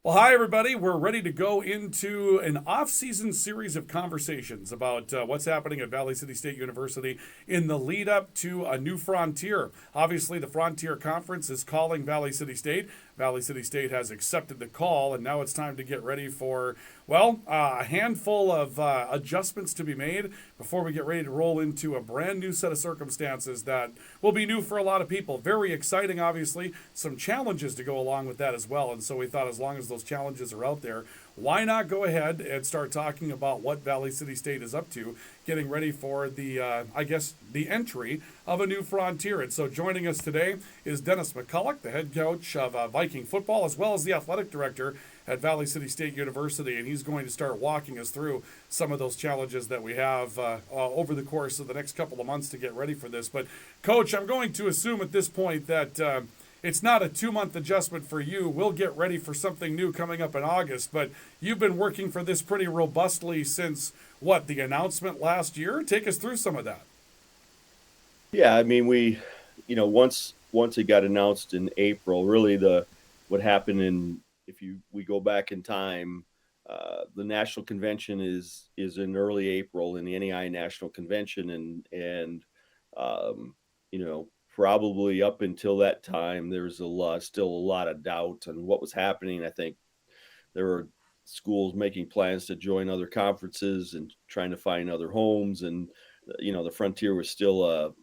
Well, hi, everybody. We're ready to go into an off-season series of conversations about what's happening at Valley City State University in the lead up to a new frontier. Obviously, the Frontier Conference is calling Valley City State. Valley City State has accepted the call, and now it's time to get ready for, a handful of adjustments to be made before we get ready to roll into a brand new set of circumstances that will be new for a lot of people. Very exciting, obviously. Some challenges to go along with that as well. And so we thought as long as those challenges are out there, why not go ahead and start talking about what Valley City State is up to, getting ready for the entry of a new frontier. And so joining us today is Dennis McCulloch, the head coach of Viking football, as well as the athletic director at Valley City State University. And he's going to start walking us through some of those challenges that we have over the course of the next couple of months to get ready for this. But, Coach, I'm going to assume at this point that it's not a 2-month adjustment for you. We'll get ready for something new coming up in August, but you've been working for this pretty robustly since the announcement last year? Take us through some of that. Yeah, I mean, once it got announced in April, really what happened in if we go back in time, the national convention is in early April in the NEI national convention, and um, probably up until that time, there's still a lot of doubt on what was happening. I think there were schools making plans to join other conferences and trying to find other homes, and the frontier was still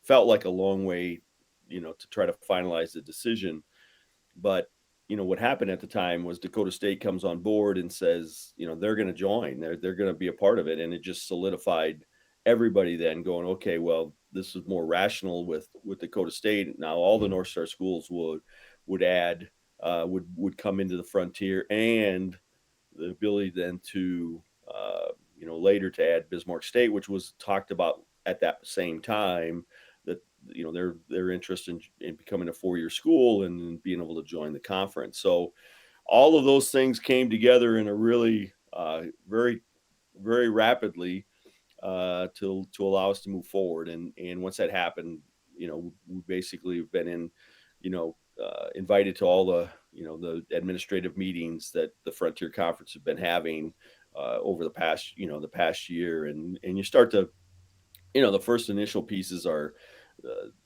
felt like a long way, to try to finalize the decision. But what happened at the time was Dakota State comes on board and says, they're going to join, they're going to be a part of it, and it just solidified everybody then going, okay, well, this is more rational with Dakota State. Now all the North Star schools would add would come into the frontier, and the ability then to later to add Bismarck State, which was talked about at that same time, that their interest in becoming a 4-year school and being able to join the conference. So all of those things came together in a really very very rapidly to allow us to move forward. And once that happened, we basically have been invited to all the administrative meetings that the Frontier Conference have been having over the past year, and you start to, the first initial pieces are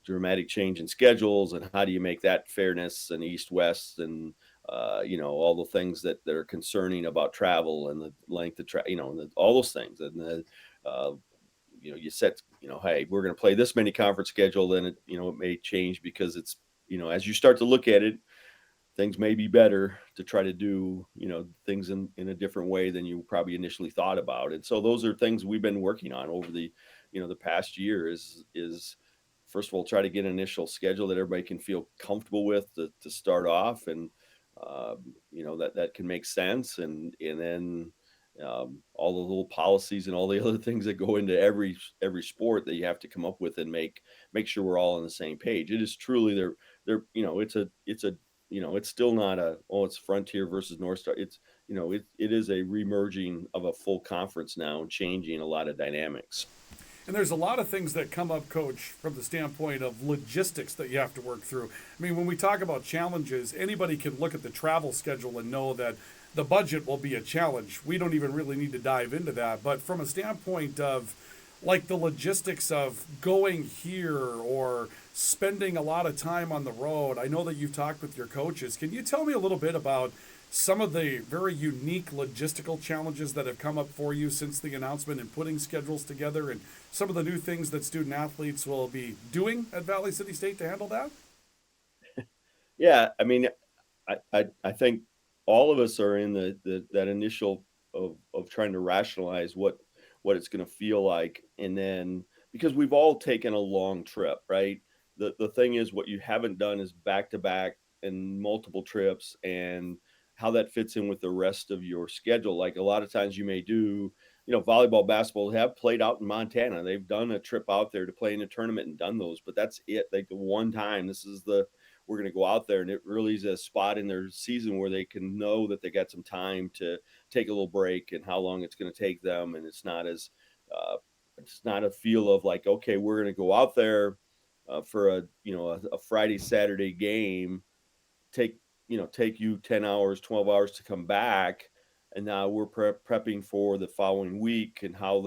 dramatic change in schedules, and how do you make that fairness and east west, and all the things that are concerning about travel and the length of all those things, and you set, hey, we're going to play this many conference schedule, then it may change because it's, as you start to look at it, things may be better to try to do, things in a different way than you probably initially thought about. And so those are things we've been working on over the past year is first of all, try to get an initial schedule that everybody can feel comfortable with to start off. And, that can make sense. And then all the little policies and all the other things that go into every sport that you have to come up with and make sure we're all on the same page. It is truly it's still not it's Frontier versus North Star. It's, it is a remerging of a full conference now and changing a lot of dynamics. And there's a lot of things that come up, Coach, from the standpoint of logistics that you have to work through. I mean, when we talk about challenges, anybody can look at the travel schedule and know that the budget will be a challenge. We don't even really need to dive into that. But from a standpoint of like the logistics of going here or spending a lot of time on the road, I know that you've talked with your coaches. Can you tell me a little bit about some of the very unique logistical challenges that have come up for you since the announcement and putting schedules together, and some of the new things that student athletes will be doing at Valley City State to handle that? Yeah, I mean, I think all of us are in that initial of trying to rationalize what it's going to feel like, and then because we've all taken a long trip, right? The thing is, what you haven't done is back to back and multiple trips, and how that fits in with the rest of your schedule. Like a lot of times you may do, volleyball, basketball have played out in Montana. They've done a trip out there to play in a tournament and done those, but that's it. Like the one time, we're going to go out there, and it really is a spot in their season where they can know that they got some time to take a little break and how long it's going to take them. And uh, it's not a feel of like, okay, we're going to go out there for a Friday, Saturday game, take take you 10 hours, 12 hours to come back. And now we're prepping for the following week, and how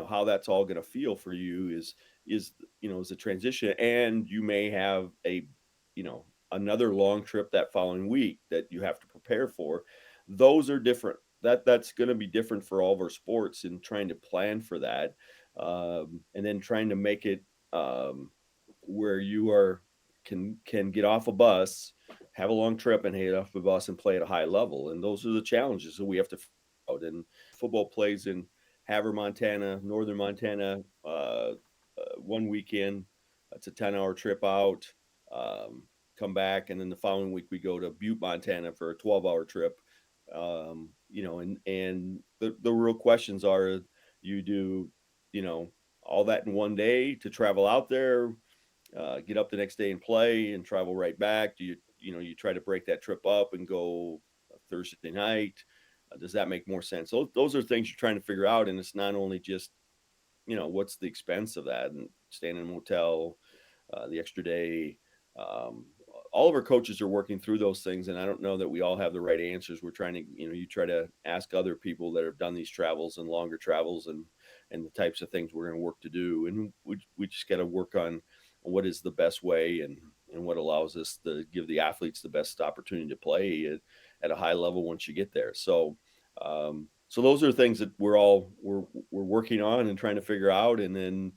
how that's all going to feel for you is a transition. And you may have you know, another long trip that following week that you have to prepare for. Those are different. That's going to be different for all of our sports, and trying to plan for that. And then trying to make it, where you can get off a bus, have a long trip, and get off the bus and play at a high level. And those are the challenges that we have to figure out. And football plays in Havre, Montana, northern Montana, one weekend. It's a 10-hour trip out. Come back, and then the following week we go to Butte, Montana for a 12-hour trip. And the real questions are, you do, all that in one day to travel out there, get up the next day and play and travel right back? Do you try to break that trip up and go Thursday night? Does that make more sense? So those are things you're trying to figure out. And it's not only just, what's the expense of that, and staying in a motel, the extra day. Um, all of our coaches are working through those things, and I don't know that we all have the right answers. We're trying to, you try to ask other people that have done these travels and longer travels, and the types of things we're going to work to do. And we just got to work on what is the best way, and what allows us to give the athletes the best opportunity to play at a high level once you get there. So those are things that we're working on and trying to figure out. And then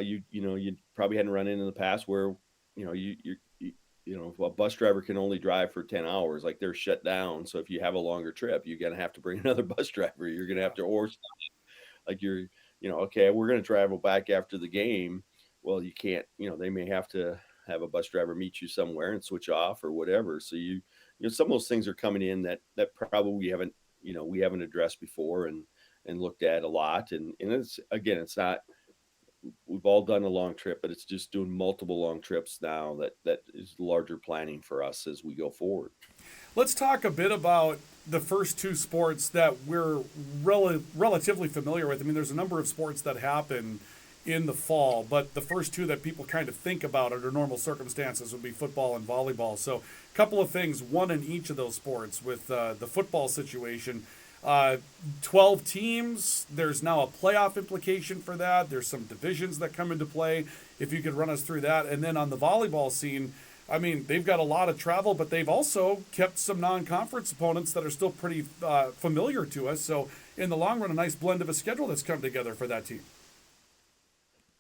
you probably hadn't run into the past where if a bus driver can only drive for 10 hours, like they're shut down. So if you have a longer trip, you're gonna have to bring another bus driver. You're gonna have to, or like okay, we're going to travel back after the game. Well, you can't, they may have to have a bus driver meet you somewhere and switch off or whatever. So some of those things are coming in that probably we haven't addressed before, and looked at a lot. And it's not, we've all done a long trip, but it's just doing multiple long trips now that is larger planning for us as we go forward. Let's talk a bit about the first two sports that we're relatively familiar with. I mean, there's a number of sports that happen in the fall, but the first two that people kind of think about under normal circumstances would be football and volleyball. So, a couple of things, one in each of those sports. With the football situation, 12 teams, there's now a playoff implication for that. There's some divisions that come into play. If you could run us through that. And then on the volleyball scene, I mean, they've got a lot of travel, but they've also kept some non-conference opponents that are still pretty familiar to us. So, in the long run, a nice blend of a schedule that's come together for that team.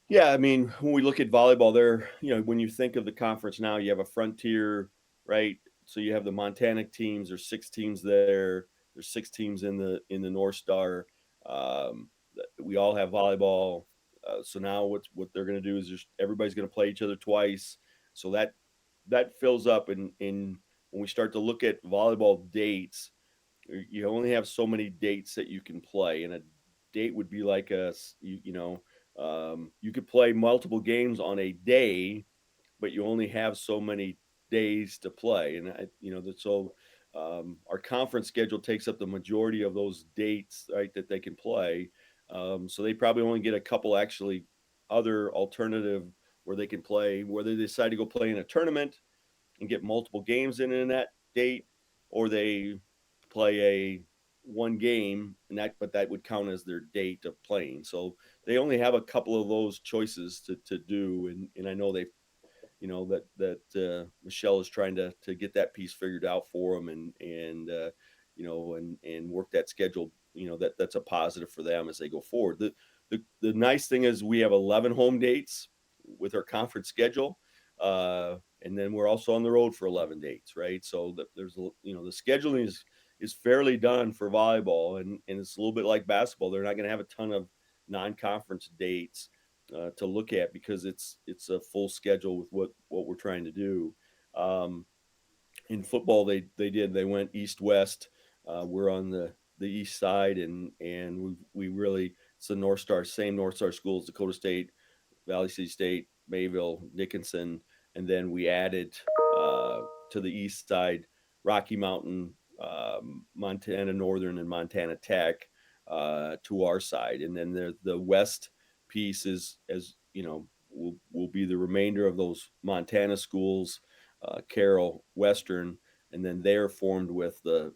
Yeah, I mean, when we look at volleyball, when you think of the conference now, you have a Frontier, right? So you have the Montana teams. There's 6 teams there. There's 6 teams in the North Star. We all have volleyball. So now what they're going to do is just everybody's going to play each other twice. So that fills up. And when we start to look at volleyball dates, you only have so many dates that you can play, and a date would be like you could play multiple games on a day, but you only have so many days to play. And our conference schedule takes up the majority of those dates, right, that they can play. So they probably only get a couple actually other alternative where they can play, whether they decide to go play in a tournament and get multiple games in that date, or they play a one game, but that would count as their date of playing. So they only have a couple of those choices to do. And I know that Michelle is trying to get that piece figured out for them, and work that schedule. That's a positive for them as they go forward. The nice thing is we have 11 home dates with our conference schedule, and then we're also on the road for 11 dates, right? So there's the scheduling is fairly done for volleyball, and it's a little bit like basketball. They're not going to have a ton of non-conference dates to look at, because it's a full schedule with what we're trying to do. In football, they went east-west. We're on the east side, and we really, it's the same North Star schools: Dakota State, Valley City State, Mayville, Dickinson, and then we added to the east side Rocky Mountain, Montana Northern, and Montana Tech to our side. And then the west piece will be the remainder of those Montana schools, Carroll, Western, and then they're formed with the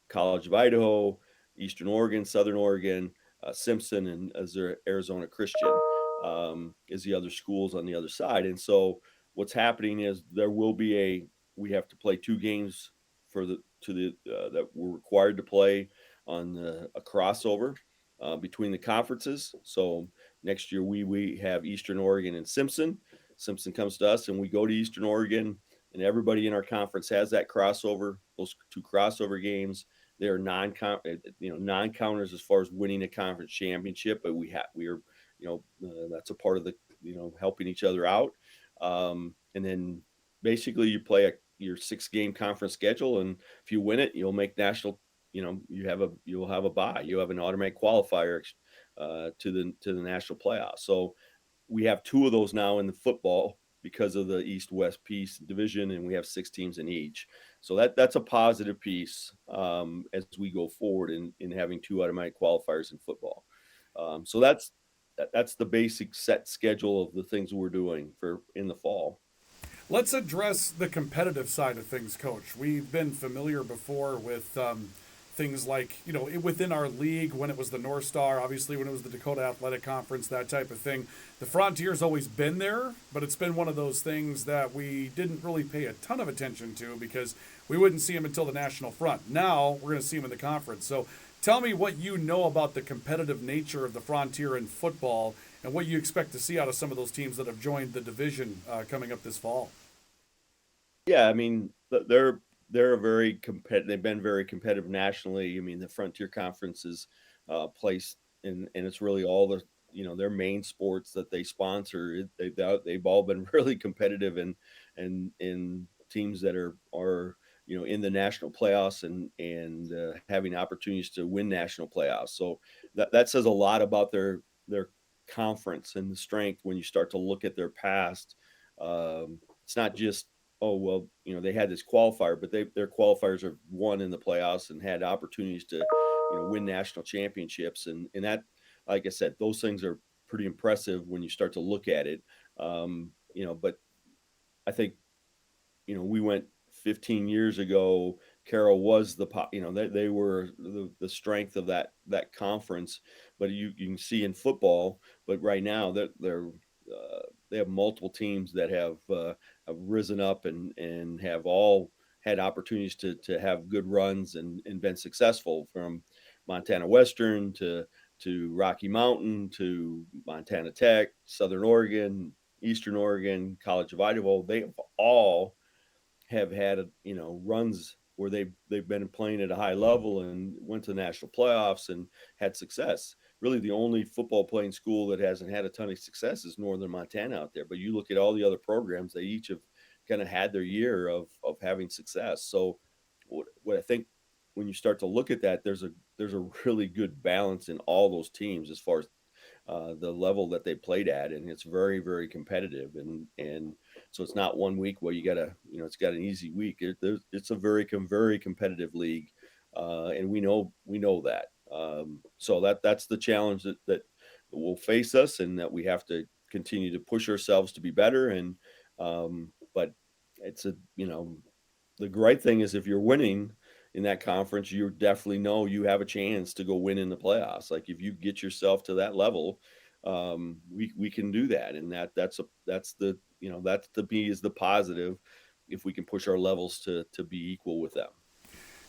College of Idaho, Eastern Oregon, Southern Oregon, Simpson, and Arizona Christian is the other schools on the other side. And so what's happening is we have to play 2 games that we're required to play on a crossover between the conferences. So next year we have Eastern Oregon and Simpson. Simpson comes to us, and we go to Eastern Oregon, and everybody in our conference has that crossover. Those 2 crossover games, they're non-counters as far as winning a conference championship, but we are that's a part of the helping each other out. And then basically you play your 6-game conference schedule, and if you win it, you'll make national. You'll have a bye. You have an automatic qualifier to the national playoffs. So we have 2 of those now in the football because of the East-West piece division, and we have 6 teams in each. So that's a positive piece as we go forward in having 2 automatic qualifiers in football. So that's the basic set schedule of the things we're doing for in the fall. Let's address the competitive side of things, Coach. We've been familiar before with things like, within our league, when it was the North Star, obviously when it was the Dakota Athletic Conference, that type of thing. The Frontier's always been there, but it's been one of those things that we didn't really pay a ton of attention to because we wouldn't see them until the national front. Now we're going to see them in the conference. So tell me what you know about the competitive nature of the Frontier in football and what you expect to see out of some of those teams that have joined the division coming up this fall. Yeah, I mean, they're a very competitive. They've been very competitive nationally. I mean, the Frontier Conference is placed, and it's really all their main sports that they sponsor. They've all been really competitive, and in teams that are in the national playoffs and having opportunities to win national playoffs. So that says a lot about their conference and the strength when you start to look at their past. It's not just, oh well, they had this qualifier, but their qualifiers have won in the playoffs and had opportunities to win national championships, and that, like I said, those things are pretty impressive when you start to look at it. But I think we went 15 years ago. Carroll was they were the strength of that conference, but you can see in football. But right now they have multiple teams that have risen up and have all had opportunities to have good runs and been successful, from Montana Western to Rocky Mountain to Montana Tech, Southern Oregon, Eastern Oregon, College of Idaho. They have had runs where they've been playing at a high level and went to the national playoffs and had success. Really, the only football playing school that hasn't had a ton of success is Northern Montana out there. But you look at all the other programs; they each have kind of had their year of having success. So, what I think, when you start to look at that, there's a really good balance in all those teams as far as the level that they played at, and it's very, very competitive. And so it's not one week where it's got an easy week. It's a very competitive league, and we know that. So that's the challenge that will face us, and that we have to continue to push ourselves to be better. And but it's the great thing is, if you're winning in that conference, you definitely know you have a chance to go win in the playoffs. Like, if you get yourself to that level, we can do that, and that's the B is the positive, if we can push our levels to be equal with them.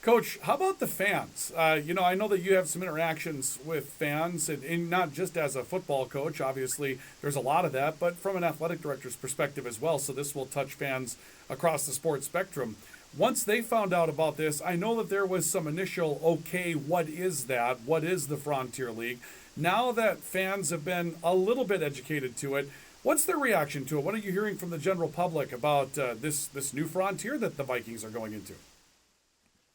Coach, how about the fans? I know that you have some interactions with fans, and not just as a football coach. Obviously, there's a lot of that, but from an athletic director's perspective as well. So this will touch fans across the sports spectrum. Once they found out about this, I know that there was some initial, okay, what is that? What is the Frontier League? Now that fans have been a little bit educated to it, what's their reaction to it? What are you hearing from the general public about this new frontier that the Vikings are going into?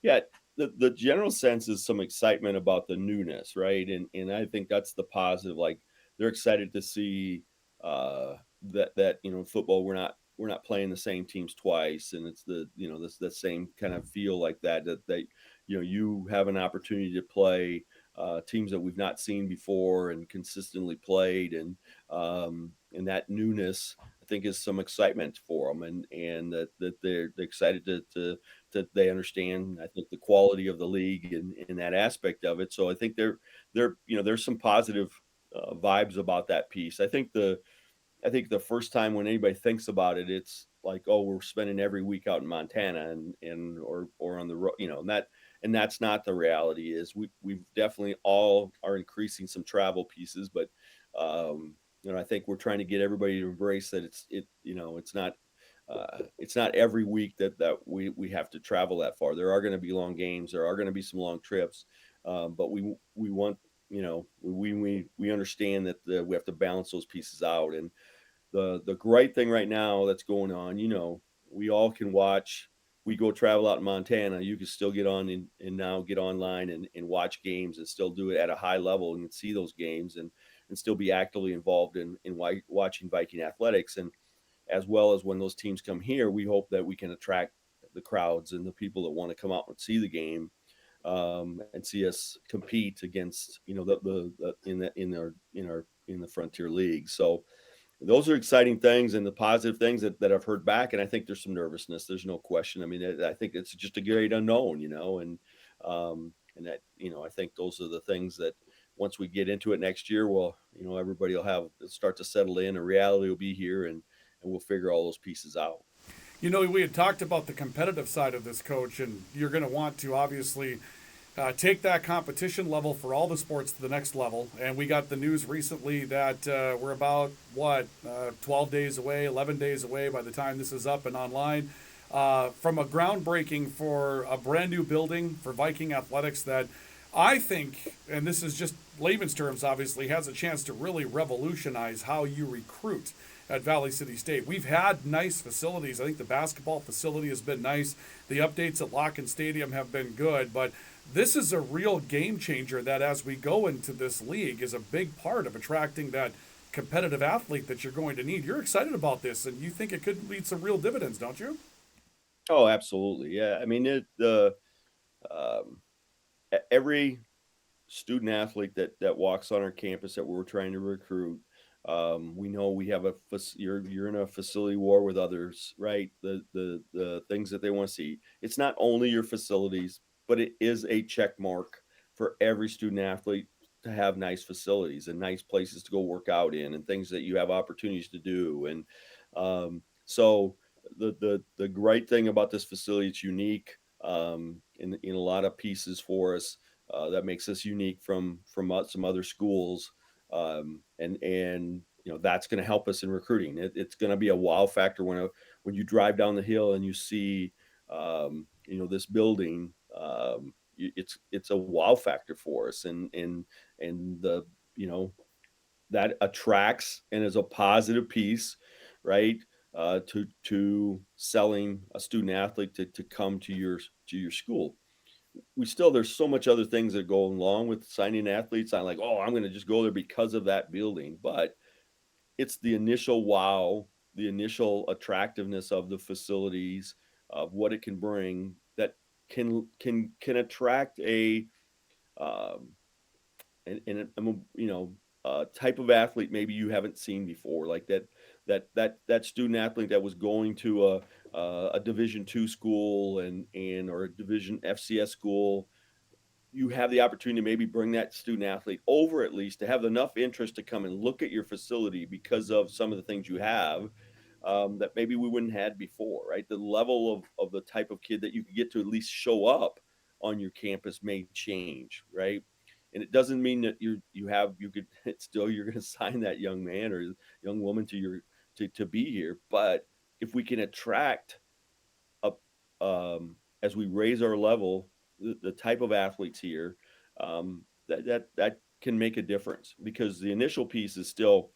Yeah, the general sense is some excitement about the newness, right? And I think that's the positive. Like, they're excited to see that football, we're not playing the same teams twice, and it's the same kind of feel like that you have an opportunity to play teams that we've not seen before and consistently played, and that newness, I think, is some excitement for them, and that they're excited to that they understand, I think, the quality of the league in that aspect of it. So I think there's some positive vibes about that piece. I think the first time when anybody thinks about it, it's like, oh, we're spending every week out in Montana and or on the road, and that's not the reality. Is we've definitely all are increasing some travel pieces, but I think we're trying to get everybody to embrace that it's not every week that we have to travel that far. There are going to be long games, there are going to be some long trips, but we want we understand that we have to balance those pieces out. And the great thing right now that's going on, we all can watch. We go travel out in Montana, you can still get on and now get online and watch games and still do it at a high level and see those games and still be actively involved in watching Viking athletics. And as well as when those teams come here, we hope that we can attract the crowds and the people that want to come out and see the game, and see us compete against the in the Frontier League. So those are exciting things and the positive things that I've heard back. And I think there's some nervousness. There's no question. I mean, I think it's just a great unknown, and that, I think those are the things that once we get into it next year, well, everybody will start to settle in, and reality will be here, and we'll figure all those pieces out. We had talked about the competitive side of this, Coach, and you're going to want to obviously take that competition level for all the sports to the next level. And we got the news recently that we're about, 12 days away, 11 days away by the time this is up and online, from a groundbreaking for a brand new building for Viking athletics that I think, and this is just layman's terms, obviously, has a chance to really revolutionize how you recruit at Valley City State. We've had nice facilities. I think the basketball facility has been nice. The updates at Locken Stadium have been good, but this is a real game changer that as we go into this league is a big part of attracting that competitive athlete that you're going to need. You're excited about this, and you think it could lead some real dividends, don't you? Oh, absolutely. Yeah. I mean, um, every student athlete that walks on our campus that we're trying to recruit, we know we have you're in a facility war with others, right? The things that they want to see. It's not only your facilities, but it is a check mark for every student athlete to have nice facilities and nice places to go work out in and things that you have opportunities to do. And so the great thing about this facility, it's unique, in a lot of pieces for us, that makes us unique from some other schools, and that's going to help us in recruiting. It's going to be a wow factor when you drive down the hill and you see this building. It's a wow factor for us, and the that attracts and is a positive piece, right? To selling a student athlete to come to your school. There's so much other things that go along with signing athletes. I'm like, oh, I'm going to just go there because of that building. But it's the initial wow, the initial attractiveness of the facilities, of what it can bring, that can attract um, a type of athlete maybe you haven't seen before, like that student athlete that was going to a Division II school and or a Division FCS school. You have the opportunity to maybe bring that student athlete over, at least to have enough interest to come and look at your facility because of some of the things you have, that maybe we wouldn't had before, right? The level of the type of kid that you could get to at least show up on your campus may change, right? And it doesn't mean that you could it's still, you're going to sign that young man or young woman to be here. But if we can attract up, as we raise our level, the type of athletes here, that can make a difference, because the initial piece is still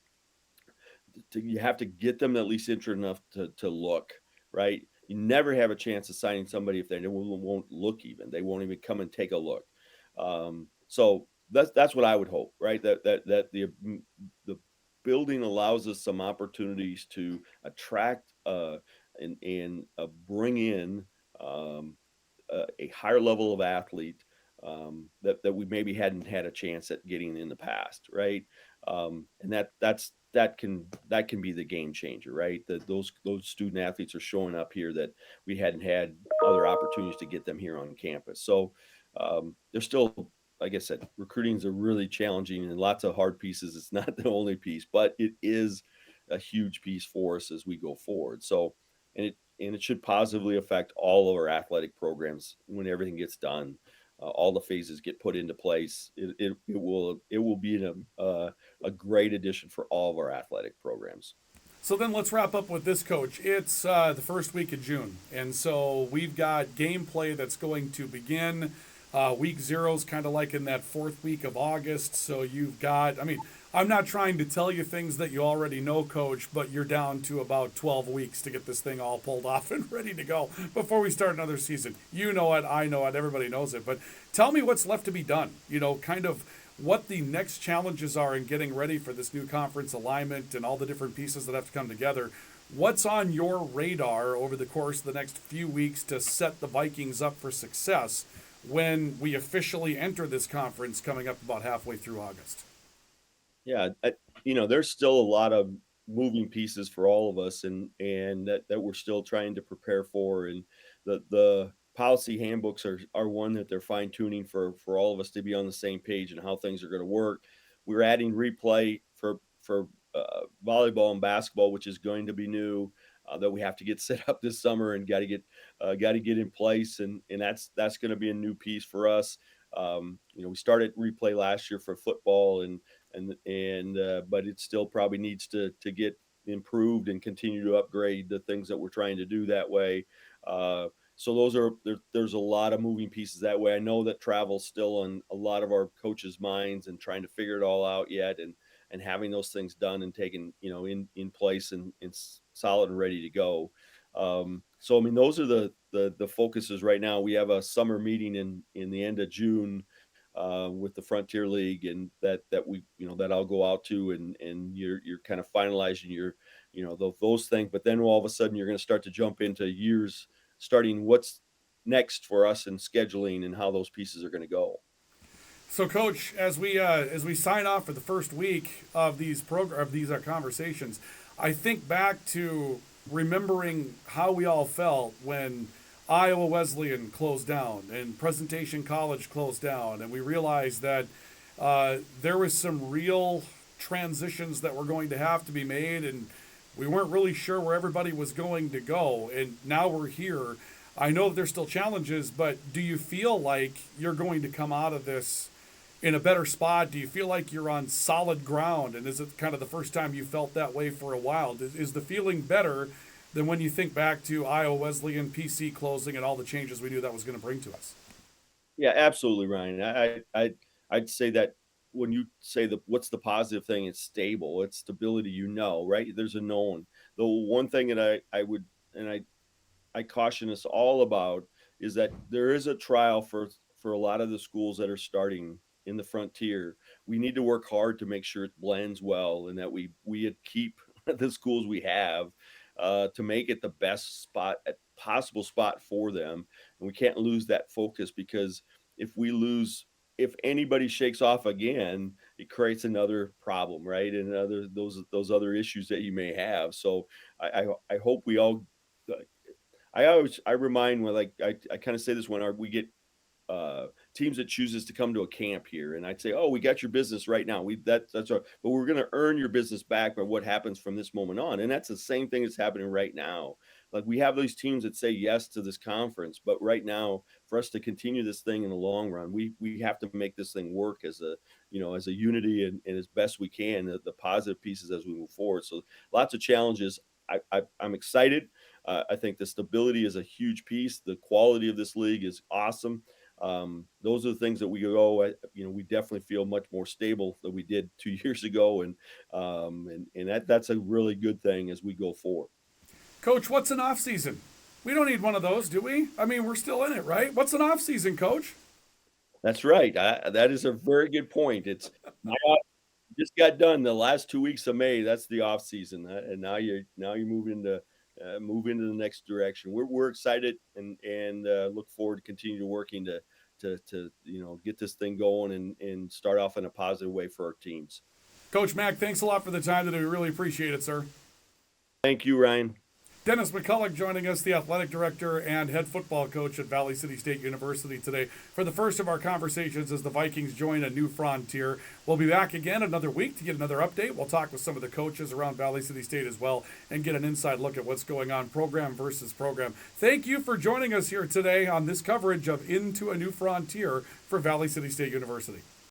you have to get them at least interested enough to look, right? You never have a chance of signing somebody if they won't look, even they won't even come and take a look. So that's what I would hope, right? That the building allows us some opportunities to attract, and bring in, a higher level of athlete, that we maybe hadn't had a chance at getting in the past, right? And that's that can be the game changer, right? That those student athletes are showing up here that we hadn't had other opportunities to get them here on campus. So there's still, like I said, recruiting is a really challenging and lots of hard pieces. It's not the only piece, but it is a huge piece for us as we go forward. So and it should positively affect all of our athletic programs when everything gets done. All the phases get put into place. It will be a great addition for all of our athletic programs. So then let's wrap up with this, Coach. It's the first week of June, and so we've got gameplay that's going to begin. Week zero is kind of like in that fourth week of August. So you've got, I mean, I'm not trying to tell you things that you already know, Coach, but you're down to about 12 weeks to get this thing all pulled off and ready to go before we start another season. You know it, I know it, everybody knows it. But tell me what's left to be done. Kind of what the next challenges are in getting ready for this new conference alignment and all the different pieces that have to come together. What's on your radar over the course of the next few weeks to set the Vikings up for success when we officially enter this conference coming up about halfway through August? Yeah, there's still a lot of moving pieces for all of us, and that we're still trying to prepare for. And the policy handbooks are one that they're fine tuning for all of us to be on the same page and how things are going to work. We're adding replay for volleyball and basketball, which is going to be new. That we have to get set up this summer and got to get in place, and that's going to be a new piece for us. We started replay last year for football, but it still probably needs to get improved and continue to upgrade the things that we're trying to do that way. So there's a lot of moving pieces that way. I know that travel's still on a lot of our coaches' minds and trying to figure it all out yet, and having those things done and taken in place and solid and ready to go. So I mean, those are the focuses right now. We have a summer meeting in the end of June with the Frontier League, and that I'll go out to, and you're kind of finalizing your those things. But then all of a sudden you're going to start to jump into years, starting what's next for us in scheduling and how those pieces are going to go. So, Coach, as we sign off for the first week of these conversations, I think back to remembering how we all felt when Iowa Wesleyan closed down and Presentation College closed down, and we realized that there was some real transitions that were going to have to be made, and we weren't really sure where everybody was going to go. And now we're here. I know that there's still challenges, but do you feel like you're going to come out of this in a better spot? Do you feel like you're on solid ground? And is it kind of the first time you felt that way for a while? Is the feeling better than when you think back to Iowa Wesleyan, PC closing, and all the changes we knew that was going to bring to us? Yeah, absolutely, Ryan. I'd say that when you say what's the positive thing, it's stable, it's stability. Right? There's a known. The one thing that I would and I caution us all about is that there is a trial for a lot of the schools that are starting in the frontier. We need to work hard to make sure it blends well, and that we keep the schools we have to make it the best possible spot for them. And we can't lose that focus, because if anybody shakes off again, it creates another problem, right? And those other issues that you may have. So I hope we all. I remind when, like, I kind of say this when we get teams that chooses to come to a camp here, and I'd say, "Oh, we got your business right now. That's our, but we're going to earn your business back by what happens from this moment on." And that's the same thing that's happening right now. Like, we have these teams that say yes to this conference, but right now, for us to continue this thing in the long run, we have to make this thing work as a unity, and as best we can, the positive pieces as we move forward. So lots of challenges. I'm excited. I think the stability is a huge piece. The quality of this league is awesome. Those are the things that we definitely feel much more stable than we did 2 years ago, and that's a really good thing as we go forward. Coach, what's an off season? We don't need one of those, do we? I mean, we're still in it, right? What's an off season, Coach? That's right. That is a very good point. It's my just got done the last 2 weeks of May. That's the off season, and now you move into the next direction. We're excited, and look forward to continue to working to get this thing going, and start off in a positive way for our teams. Coach Mack, thanks a lot for the time today. We really appreciate it, sir. Thank you, Ryan. Dennis McCulloch joining us, the athletic director and head football coach at Valley City State University today for the first of our conversations as the Vikings join a new frontier. We'll be back again another week to get another update. We'll talk with some of the coaches around Valley City State as well and get an inside look at what's going on program versus program. Thank you for joining us here today on this coverage of Into a New Frontier for Valley City State University.